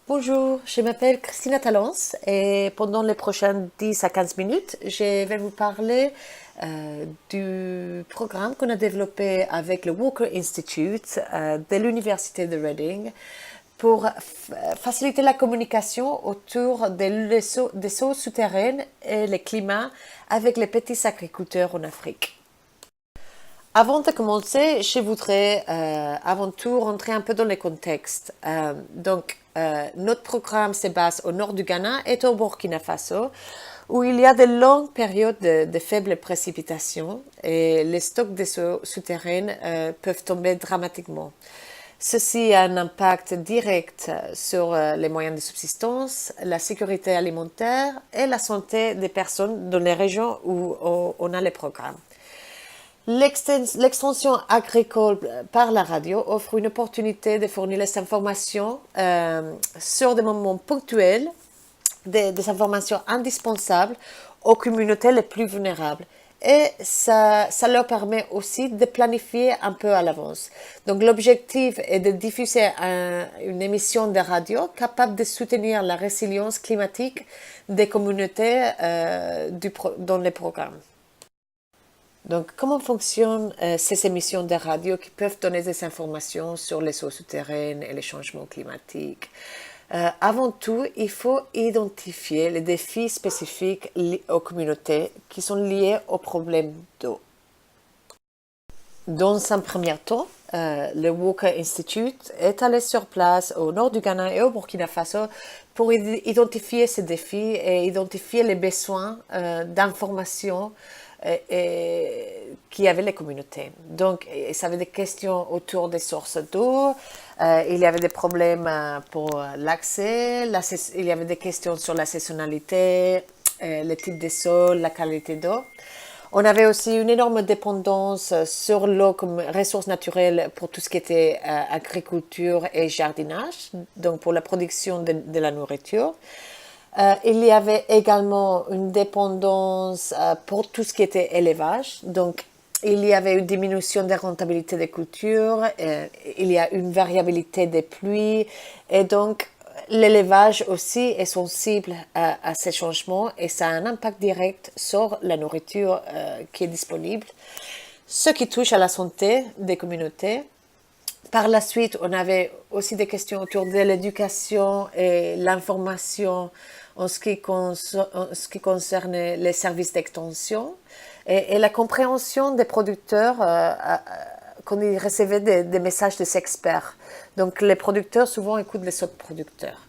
Bonjour, je m'appelle Christina Talence et pendant les prochaines 10 à 15 minutes, je vais vous parler du programme qu'on a développé avec le Walker Institute de l'Université de Reading pour faciliter la communication autour des eaux souterraines et le climat avec les petits agriculteurs en Afrique. Avant de commencer, je voudrais avant tout rentrer un peu dans le contexte. Notre programme se base au nord du Ghana et au Burkina Faso, où il y a de longues périodes de faibles précipitations et les stocks des eaux souterraines peuvent tomber dramatiquement. Ceci a un impact direct sur les moyens de subsistance, la sécurité alimentaire et la santé des personnes dans les régions où on a les programmes. L'extension agricole par la radio offre une opportunité de fournir les informations sur des moments ponctuels, des informations indispensables aux communautés les plus vulnérables. Et ça leur permet aussi de planifier un peu à l'avance. Donc l'objectif est de diffuser une émission de radio capable de soutenir la résilience climatique des communautés dans les programmes. Donc, comment fonctionnent ces émissions de radio qui peuvent donner des informations sur les eaux souterraines et les changements climatiques? Avant tout, il faut identifier les défis spécifiques aux communautés qui sont liés aux problèmes d'eau. Dans un premier temps, le Walker Institute est allé sur place au nord du Ghana et au Burkina Faso pour identifier ces défis et identifier les besoins d'informations qui avaient les communautés. Donc, ça avait des questions autour des sources d'eau, il y avait des problèmes pour l'accès, il y avait des questions sur la saisonnalité, le type de sol, la qualité d'eau. On avait aussi une énorme dépendance sur l'eau comme ressource naturelle pour tout ce qui était agriculture et jardinage, donc pour la production de la nourriture. Il y avait également une dépendance pour tout ce qui était élevage. Donc, il y avait une diminution de rentabilité des cultures, il y a une variabilité des pluies, et donc l'élevage aussi est sensible à ces changements et ça a un impact direct sur la nourriture qui est disponible, ce qui touche à la santé des communautés. Par la suite, on avait aussi des questions autour de l'éducation et l'information en ce qui concerne les services d'extension et la compréhension des producteurs quand ils recevaient des messages des experts. Donc les producteurs souvent écoutent les autres producteurs.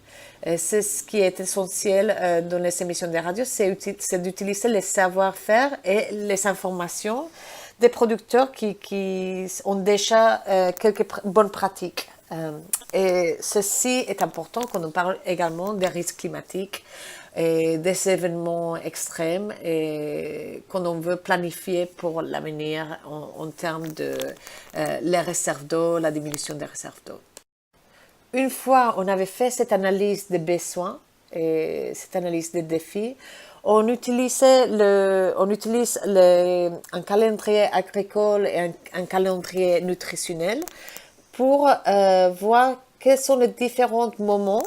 Et c'est ce qui est essentiel dans les émissions de radio, c'est d'utiliser les savoir-faire et les informations des producteurs qui ont déjà quelques bonnes pratiques. Et ceci est important quand on parle également des risques climatiques et des événements extrêmes et quand on veut planifier pour l'avenir en termes de les réserves d'eau, la diminution des réserves d'eau. Une fois on avait fait cette analyse des besoins et cette analyse des défis, on utilise un calendrier agricole et un calendrier nutritionnel pour voir quels sont les différents moments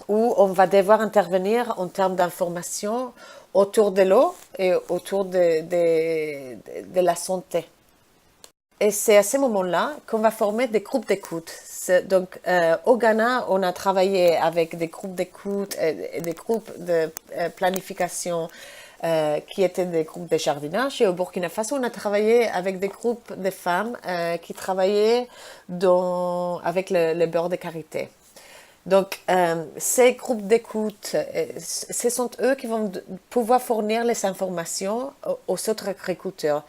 où on va devoir intervenir en termes d'information autour de l'eau et autour de la santé. Et c'est à ce moment-là qu'on va former des groupes d'écoute. Donc, au Ghana, on a travaillé avec des groupes d'écoute et des groupes de planification qui étaient des groupes de jardinage. Et au Burkina Faso, on a travaillé avec des groupes de femmes qui travaillaient avec le beurre de karité. Donc, ces groupes d'écoute, ce sont eux qui vont pouvoir fournir les informations aux autres agriculteurs.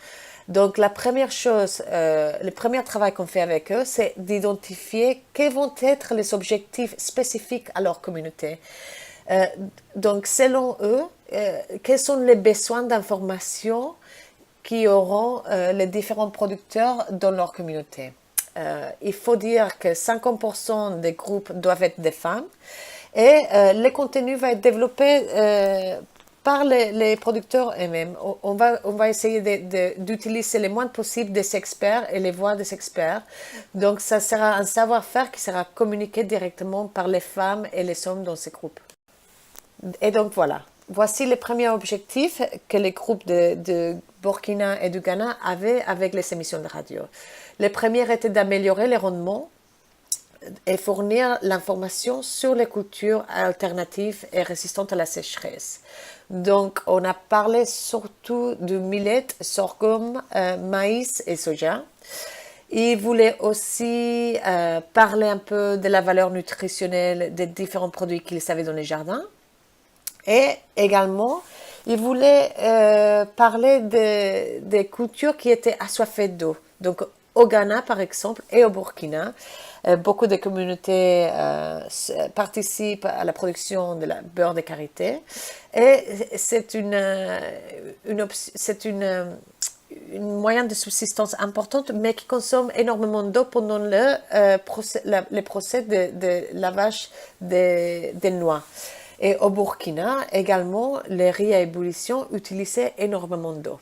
Donc, la première chose, le premier travail qu'on fait avec eux, c'est d'identifier quels vont être les objectifs spécifiques à leur communauté. Donc, selon eux, quels sont les besoins d'information qui auront les différents producteurs dans leur communauté. Il faut dire que 50% des groupes doivent être des femmes et le contenu va être développé par les producteurs eux-mêmes. On va essayer d'utiliser le moins possible des experts et les voix des experts. Donc, ça sera un savoir-faire qui sera communiqué directement par les femmes et les hommes dans ces groupes. Et donc, voilà. Voici les premiers objectifs que les groupes de Burkina et du Ghana avaient avec les émissions de radio. Le premier était d'améliorer les rendements et fournir l'information sur les cultures alternatives et résistantes à la sécheresse. Donc, on a parlé surtout du millet, sorghum, maïs et soja. Ils voulaient aussi parler un peu de la valeur nutritionnelle des différents produits qu'ils avaient dans les jardins. Et également, ils voulaient parler des cultures qui étaient assoiffées d'eau. Donc, au Ghana, par exemple, et au Burkina, beaucoup de communautés participent à la production de la beurre de karité. Et c'est une moyen de subsistance importante, mais qui consomme énormément d'eau pendant le procès de lavage des noix. Et au Burkina, également, les riz à ébullition utilisaient énormément d'eau.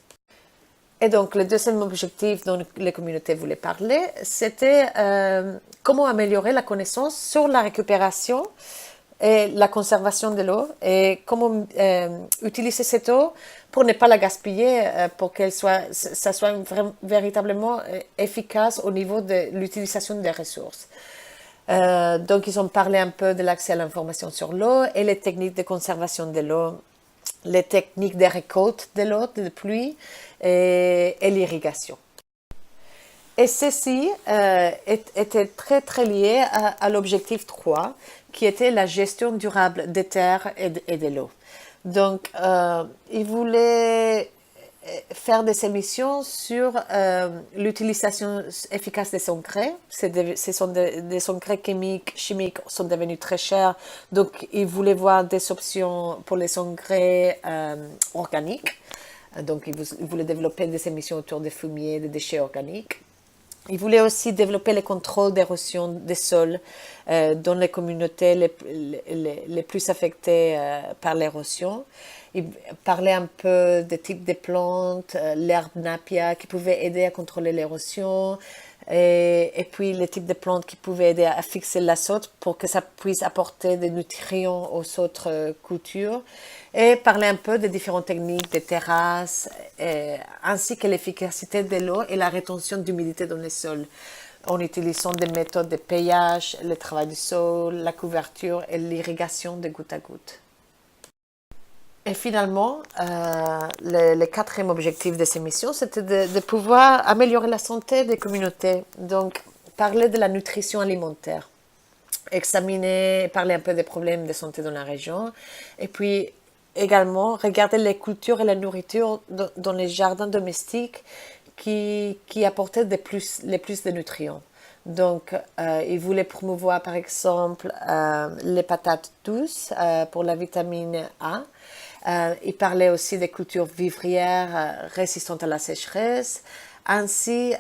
Et donc, le deuxième objectif dont les communautés voulaient parler, c'était comment améliorer la connaissance sur la récupération et la conservation de l'eau et comment utiliser cette eau pour ne pas la gaspiller, pour qu'elle soit véritablement efficace au niveau de l'utilisation des ressources. Donc, ils ont parlé un peu de l'accès à l'information sur l'eau et les techniques de conservation de l'eau, les techniques de récolte de l'eau, de pluie et l'irrigation. Et ceci était très, très lié à l'objectif 3, qui était la gestion durable des terres et de l'eau. Donc, ils voulaient faire des émissions sur l'utilisation efficace des engrais. Des engrais chimiques sont devenus très chers, donc ils voulaient voir des options pour les engrais organiques. Donc ils voulaient développer des émissions autour des fumiers, des déchets organiques. Ils voulaient aussi développer le contrôle d'érosion des sols dans les communautés les plus affectées par l'érosion. Ils parlaient un peu des types de plantes, l'herbe napia qui pouvait aider à contrôler l'érosion, et puis les types de plantes qui pouvaient aider à fixer l'azote pour que ça puisse apporter des nutriments aux autres cultures, et parler un peu des différentes techniques des terrasses, ainsi que l'efficacité de l'eau et la rétention d'humidité dans les sols, en utilisant des méthodes de paillage, le travail du sol, la couverture et l'irrigation de goutte à goutte. Et finalement, le quatrième objectif de ces missions, c'était de pouvoir améliorer la santé des communautés. Donc, parler de la nutrition alimentaire, examiner, parler un peu des problèmes de santé dans la région, et puis également regarder les cultures et la nourriture dans les jardins domestiques qui apportaient les plus de nutriments. Donc, ils voulaient promouvoir, par exemple, les patates douces pour la vitamine A. Il parlait aussi des cultures vivrières résistantes à la sécheresse, ainsi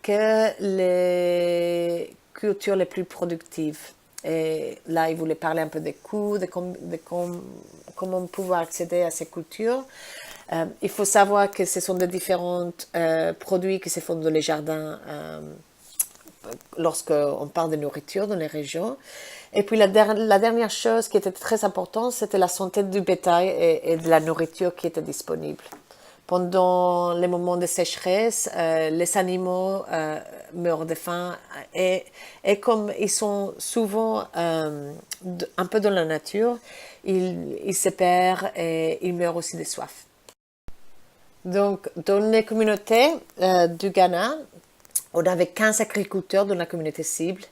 que les cultures les plus productives. Et là, il voulait parler un peu des coûts, de comment pouvoir accéder à ces cultures. Il faut savoir que ce sont des différents produits qui se font dans les jardins lorsqu'on parle de nourriture dans les régions. Et puis la dernière chose qui était très importante, c'était la santé du bétail et de la nourriture qui était disponible. Pendant les moments de sécheresse, les animaux meurent de faim et comme ils sont souvent un peu dans la nature, ils se perdent et ils meurent aussi de soif. Donc, dans les communautés du Ghana, on avait 15 agriculteurs dans la communauté cible.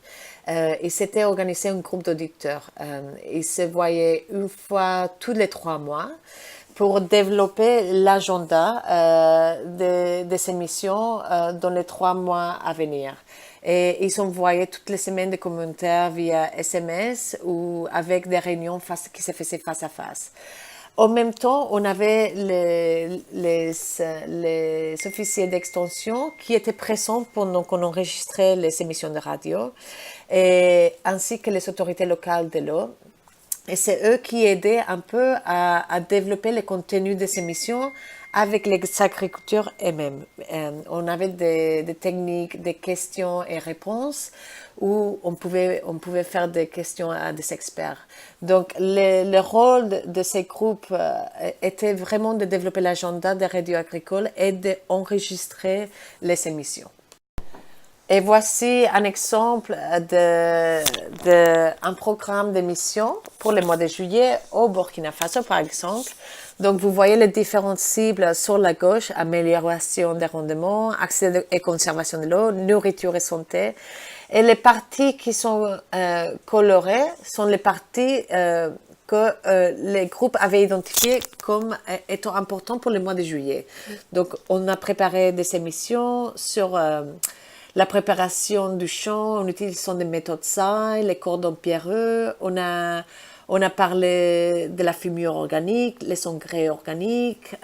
Ils s'étaient organisés en groupe d'auditeurs. Ils se voyaient une fois tous les 3 mois pour développer l'agenda des émissions dans les 3 mois à venir. Et ils envoyaient toutes les semaines des commentaires via SMS ou avec des réunions qui se faisaient face à face. En même temps, on avait les officiers d'extension qui étaient présents pendant qu'on enregistrait les émissions de radio, ainsi que les autorités locales de l'eau. Et c'est eux qui aidaient un peu à développer le contenu de ces missions avec les agriculteurs eux-mêmes. On avait des techniques, des questions et réponses où on pouvait faire des questions à des experts. Donc, le rôle de ces groupes était vraiment de développer l'agenda des radios agricoles et d'enregistrer les émissions. Et voici un exemple d'un programme d'émission pour le mois de juillet au Burkina Faso, par exemple. Donc, vous voyez les différentes cibles sur la gauche, amélioration des rendements, accès et conservation de l'eau, nourriture et santé. Et les parties qui sont colorées sont les parties que les groupes avaient identifiées comme étant importantes pour le mois de juillet. Donc, on a préparé des émissions sur la préparation du champ en utilisant des méthodes saines, les cordons pierreux. On a parlé de la fumure organique, les engrais organiques,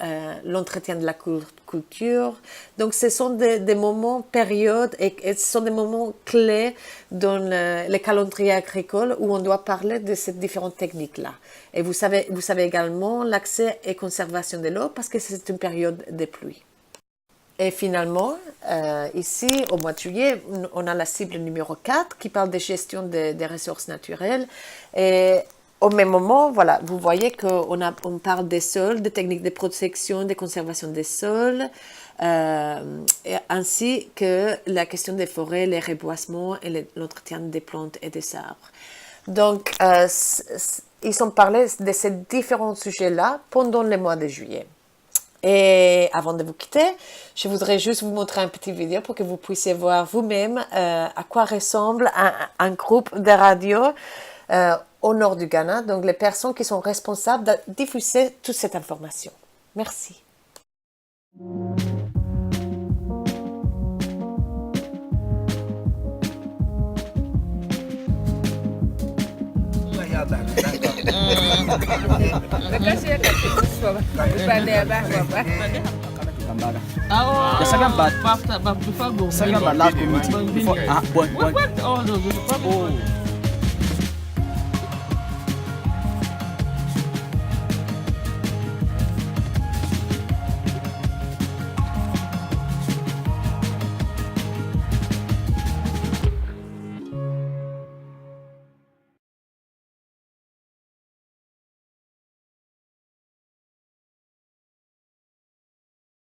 l'entretien de la culture. Donc, ce sont des moments, périodes, et ce sont des moments clés dans le calendrier agricole où on doit parler de ces différentes techniques-là. Et vous savez également l'accès et conservation de l'eau parce que c'est une période de pluie. Et finalement, ici, au mois de juillet, on a la cible numéro 4 qui parle de gestion des ressources naturelles. Et au même moment, voilà, vous voyez qu'on parle des sols, des techniques de protection, de conservation des sols, ainsi que la question des forêts, les reboisements et l'entretien des plantes et des arbres. Donc, ils ont parlé de ces différents sujets-là pendant le mois de juillet. Et avant de vous quitter, je voudrais juste vous montrer une petite vidéo pour que vous puissiez voir vous-même à quoi ressemble un groupe de radio au nord du Ghana, donc les personnes qui sont responsables de diffuser toute cette information. Merci. Sagambat last committee. All those.